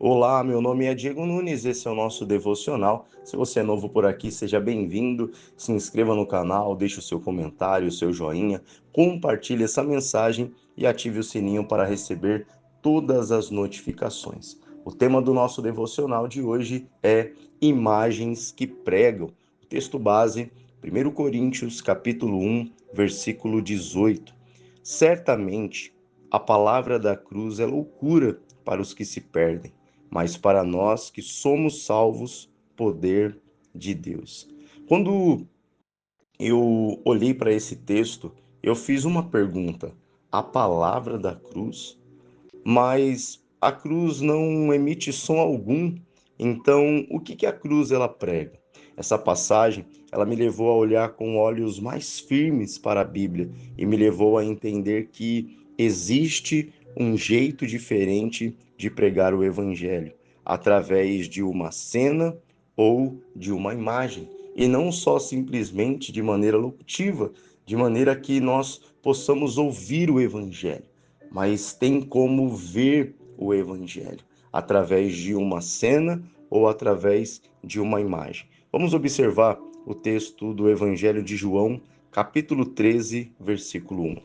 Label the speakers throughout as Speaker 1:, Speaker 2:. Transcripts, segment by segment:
Speaker 1: Olá, meu nome é Diego Nunes, esse é o nosso devocional. Se você é novo por aqui, seja bem-vindo. Se inscreva no canal, deixe o seu comentário, o seu joinha, compartilhe essa mensagem e ative o sininho para receber todas as notificações. O tema do nosso devocional de hoje é imagens que pregam. O texto base, 1 Coríntios, capítulo 1, versículo 18. Certamente, a palavra da cruz é loucura para os que se perdem, mas para nós que somos salvos, poder de Deus. Quando eu olhei para esse texto, eu fiz uma pergunta: a palavra da cruz? Mas a cruz não emite som algum. Então, o que a cruz ela prega? Essa passagem, ela me levou a olhar com olhos mais firmes para a Bíblia e me levou a entender que existe um jeito diferente de pregar o evangelho, através de uma cena ou de uma imagem, e não só simplesmente de maneira locutiva, de maneira que nós possamos ouvir o evangelho, mas tem como ver o evangelho através de uma cena ou através de uma imagem. Vamos observar o texto do Evangelho de João, capítulo 13, versículo 1.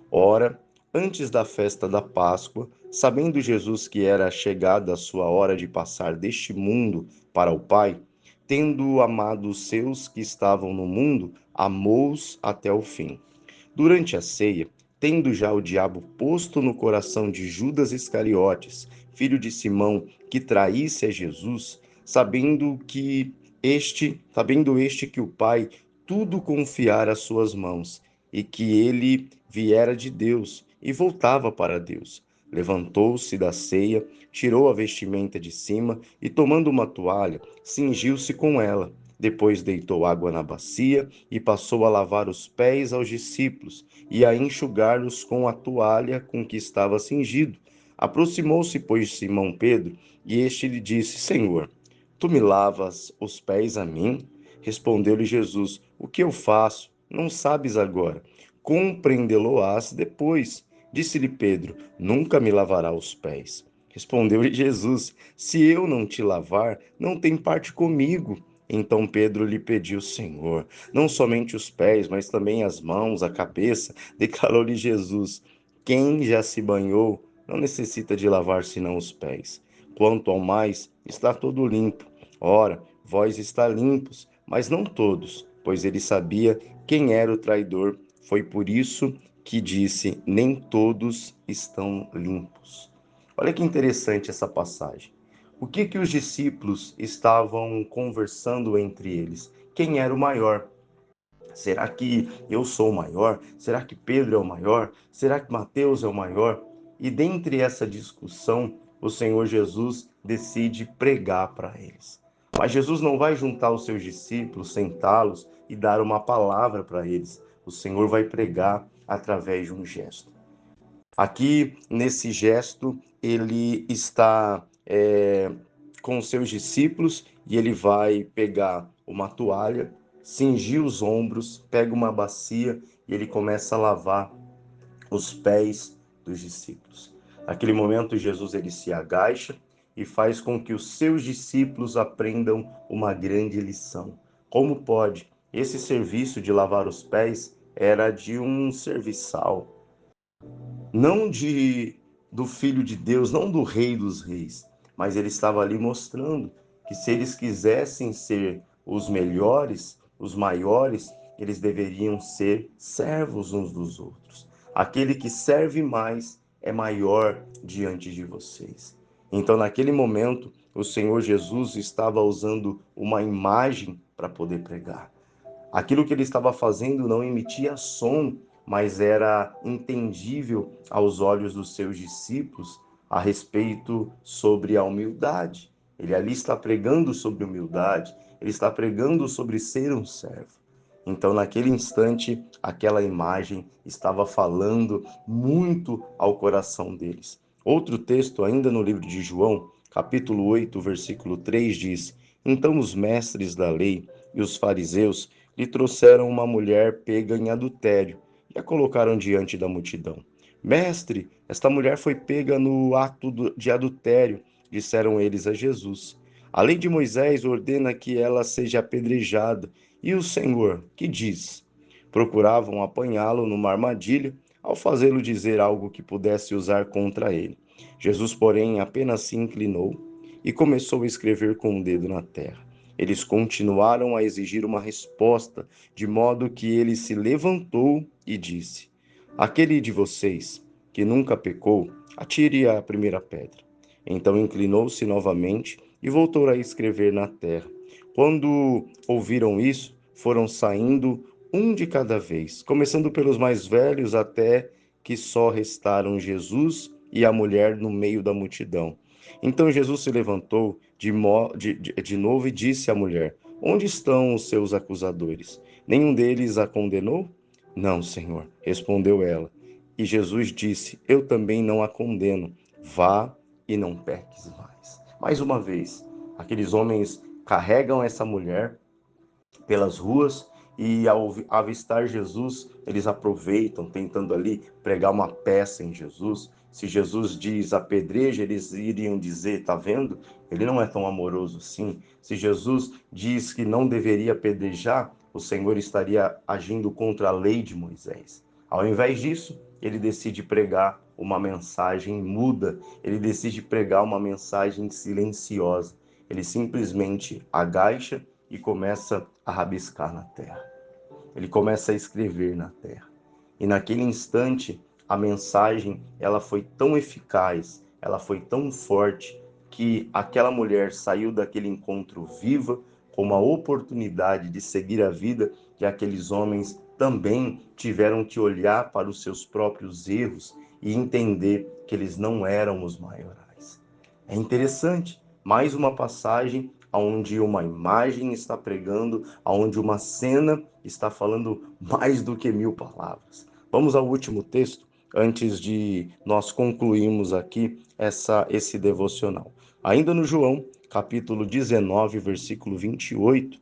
Speaker 1: Ora, antes da festa da Páscoa, sabendo Jesus que era chegada a sua hora de passar deste mundo para o Pai, tendo amado os seus que estavam no mundo, amou-os até o fim. Durante a ceia, tendo já o diabo posto no coração de Judas Iscariotes, filho de Simão, que traísse a Jesus, sabendo este que o Pai tudo confiara às suas mãos, e que ele viera de Deus e voltava para Deus. Levantou-se da ceia, tirou a vestimenta de cima e, tomando uma toalha, cingiu-se com ela. Depois deitou água na bacia e passou a lavar os pés aos discípulos e a enxugar-los com a toalha com que estava cingido. Aproximou-se, pois, Simão Pedro, e este lhe disse: Senhor, tu me lavas os pés a mim? Respondeu-lhe Jesus: O que eu faço, não sabes agora. Compreendê-lo-ás depois. Disse-lhe Pedro: Nunca me lavará os pés. Respondeu-lhe Jesus: Se eu não te lavar, não tem parte comigo. Então Pedro lhe pediu: Senhor, não somente os pés, mas também as mãos, a cabeça. Declarou-lhe Jesus: Quem já se banhou não necessita de lavar senão os pés. Quanto ao mais, está todo limpo. Ora, vós está limpos, mas não todos, pois ele sabia quem era o traidor. Foi por isso que disse: Nem todos estão limpos. Olha que interessante essa passagem. O que os discípulos estavam conversando entre eles? Quem era o maior? Será que eu sou o maior? Será que Pedro é o maior? Será que Mateus é o maior? E dentre essa discussão, o Senhor Jesus decide pregar para eles. Mas Jesus não vai juntar os seus discípulos, sentá-los e dar uma palavra para eles. O Senhor vai pregar através de um gesto. Aqui, nesse gesto, ele está com os seus discípulos e ele vai pegar uma toalha, cingir os ombros, pega uma bacia e ele começa a lavar os pés dos discípulos. Naquele momento, Jesus ele se agacha e faz com que os seus discípulos aprendam uma grande lição. Como pode? Esse serviço de lavar os pés era de um serviçal, não do Filho de Deus, não do Rei dos Reis, mas ele estava ali mostrando que se eles quisessem ser os melhores, os maiores, eles deveriam ser servos uns dos outros. Aquele que serve mais é maior diante de vocês. Então, naquele momento, o Senhor Jesus estava usando uma imagem para poder pregar. Aquilo que ele estava fazendo não emitia som, mas era entendível aos olhos dos seus discípulos a respeito sobre a humildade. Ele ali está pregando sobre humildade, ele está pregando sobre ser um servo. Então, naquele instante, aquela imagem estava falando muito ao coração deles. Outro texto, ainda no livro de João, capítulo 8, versículo 3, diz: Então os mestres da lei e os fariseus lhe trouxeram uma mulher pega em adultério e a colocaram diante da multidão. Mestre, esta mulher foi pega no ato de adultério. disseram eles a Jesus. A lei de Moisés ordena que ela seja apedrejada. E o Senhor, que diz? Procuravam apanhá-lo numa armadilha, ao fazê-lo dizer algo que pudesse usar contra ele. Jesus, porém, apenas se inclinou e começou a escrever com o dedo na terra. Eles continuaram a exigir uma resposta, de modo que ele se levantou e disse: Aquele de vocês que nunca pecou, atire a primeira pedra. Então inclinou-se novamente e voltou a escrever na terra. Quando ouviram isso, foram saindo um de cada vez, começando pelos mais velhos até que só restaram Jesus e a mulher no meio da multidão. Então Jesus se levantou de novo e disse à mulher: Onde estão os seus acusadores? Nenhum deles a condenou? Não, Senhor, respondeu ela. E Jesus disse: Eu também não a condeno. Vá e não peques mais. Mais uma vez, aqueles homens carregam essa mulher pelas ruas e ao avistar Jesus, eles aproveitam, tentando ali pregar uma peça em Jesus. Se Jesus diz apedreja, eles iriam dizer, tá vendo? Ele não é tão amoroso assim. Se Jesus diz que não deveria apedrejar, o Senhor estaria agindo contra a lei de Moisés. Ao invés disso, ele decide pregar uma mensagem muda, ele decide pregar uma mensagem silenciosa. Ele simplesmente agacha e começa a rabiscar na terra. Ele começa a escrever na terra. E naquele instante, a mensagem, ela foi tão eficaz, ela foi tão forte, que aquela mulher saiu daquele encontro viva, com uma oportunidade de seguir a vida, que aqueles homens também tiveram que olhar para os seus próprios erros e entender que eles não eram os maiorais. É interessante, mais uma passagem onde uma imagem está pregando, onde uma cena está falando mais do que 1000 palavras. Vamos ao último texto, antes de nós concluirmos aqui esse devocional. Ainda no João, capítulo 19, versículo 28,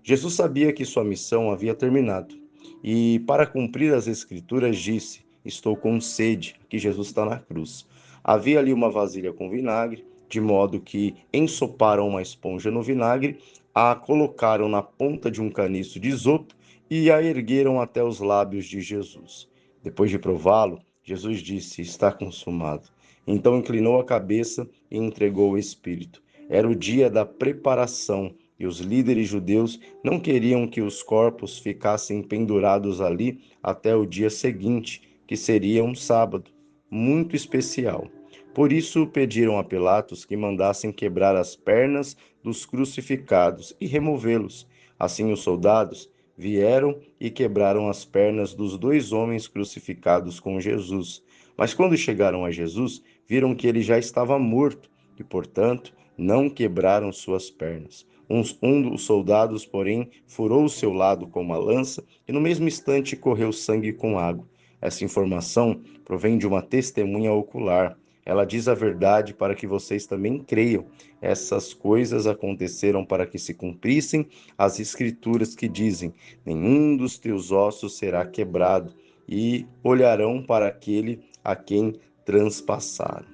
Speaker 1: Jesus sabia que sua missão havia terminado. E para cumprir as escrituras disse: Estou com sede, que Jesus está na cruz. Havia ali uma vasilha com vinagre, de modo que ensoparam uma esponja no vinagre, a colocaram na ponta de um caniço de isopo e a ergueram até os lábios de Jesus. Depois de prová-lo, Jesus disse: Está consumado. Então inclinou a cabeça e entregou o Espírito. Era o dia da preparação e os líderes judeus não queriam que os corpos ficassem pendurados ali até o dia seguinte, que seria um sábado, muito especial. Por isso pediram a Pilatos que mandassem quebrar as pernas dos crucificados e removê-los. Assim os soldados vieram e quebraram as pernas dos 2 homens crucificados com Jesus. Mas quando chegaram a Jesus, viram que ele já estava morto e, portanto, não quebraram suas pernas. Um dos soldados, porém, furou o seu lado com uma lança e no mesmo instante correu sangue com água. Essa informação provém de uma testemunha ocular. Ela diz a verdade para que vocês também creiam. Essas coisas aconteceram para que se cumprissem as escrituras que dizem: nenhum dos teus ossos será quebrado, e olharão para aquele a quem transpassaram.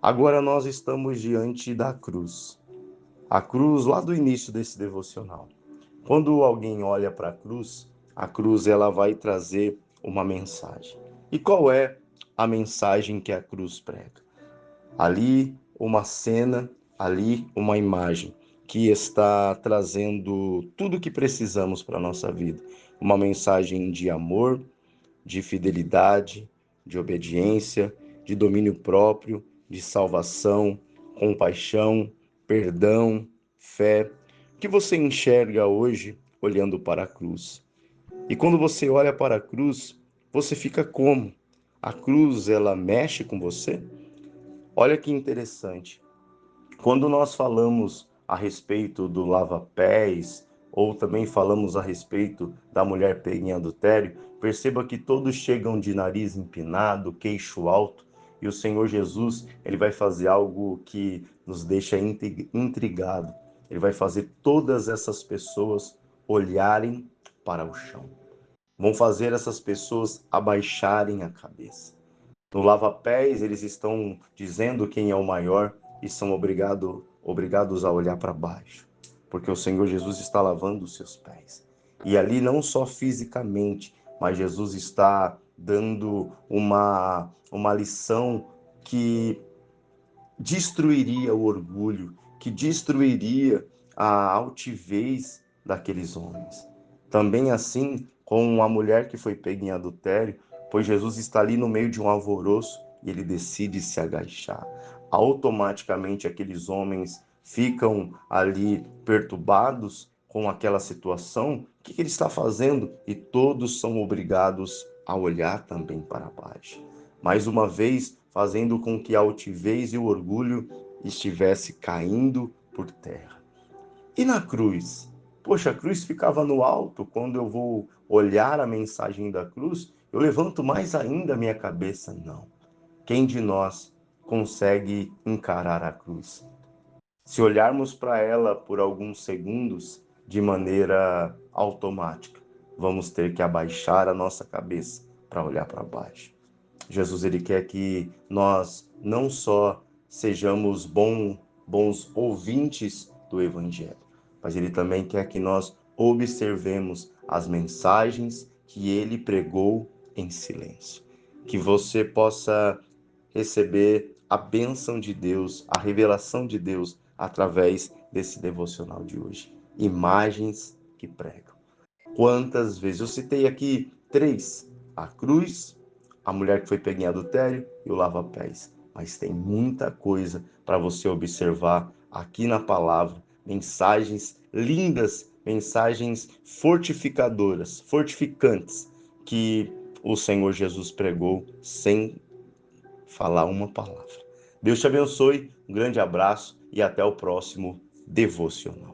Speaker 1: Agora nós estamos diante da cruz. A cruz lá do início desse devocional. Quando alguém olha para a cruz ela vai trazer uma mensagem. E qual é a mensagem que a cruz prega? Ali uma cena, ali uma imagem que está trazendo tudo o que precisamos para a nossa vida. Uma mensagem de amor, de fidelidade, de obediência, de domínio próprio, de salvação, compaixão, perdão, fé. O que você enxerga hoje olhando para a cruz? E quando você olha para a cruz, você fica como? A cruz, ela mexe com você? Olha que interessante. Quando nós falamos a respeito do lava-pés, ou também falamos a respeito da mulher pega em adultério, perceba que todos chegam de nariz empinado, queixo alto, e o Senhor Jesus, ele vai fazer algo que nos deixa intrigado. Ele vai fazer todas essas pessoas olharem para o chão. Vão fazer essas pessoas abaixarem a cabeça. No lava-pés, eles estão dizendo quem é o maior, e são obrigados a olhar para baixo, porque o Senhor Jesus está lavando os seus pés. E ali não só fisicamente, mas Jesus está dando uma lição que destruiria o orgulho, que destruiria a altivez daqueles homens. Também assim com a mulher que foi pega em adultério, pois Jesus está ali no meio de um alvoroço e ele decide se agachar. Automaticamente aqueles homens ficam ali perturbados com aquela situação. O que ele está fazendo? E todos são obrigados a olhar também para baixo. Mais uma vez, fazendo com que a altivez e o orgulho estivesse caindo por terra. E na cruz? Poxa, a cruz ficava no alto. Quando eu vou olhar a mensagem da cruz, eu levanto mais ainda a minha cabeça. Não. Quem de nós consegue encarar a cruz? Se olharmos para ela por alguns segundos de maneira automática, vamos ter que abaixar a nossa cabeça para olhar para baixo. Jesus ele quer que nós não só sejamos bons ouvintes do Evangelho, mas ele também quer que nós observemos as mensagens que ele pregou em silêncio. Que você possa receber a bênção de Deus, a revelação de Deus através desse devocional de hoje. Imagens que pregam. Quantas vezes? Eu citei aqui três: a cruz, a mulher que foi pega em adultério e o lava-pés. Mas tem muita coisa para você observar aqui na palavra, mensagens lindas, mensagens fortificadoras, fortificantes, que o Senhor Jesus pregou sem falar uma palavra. Deus te abençoe, um grande abraço e até o próximo devocional.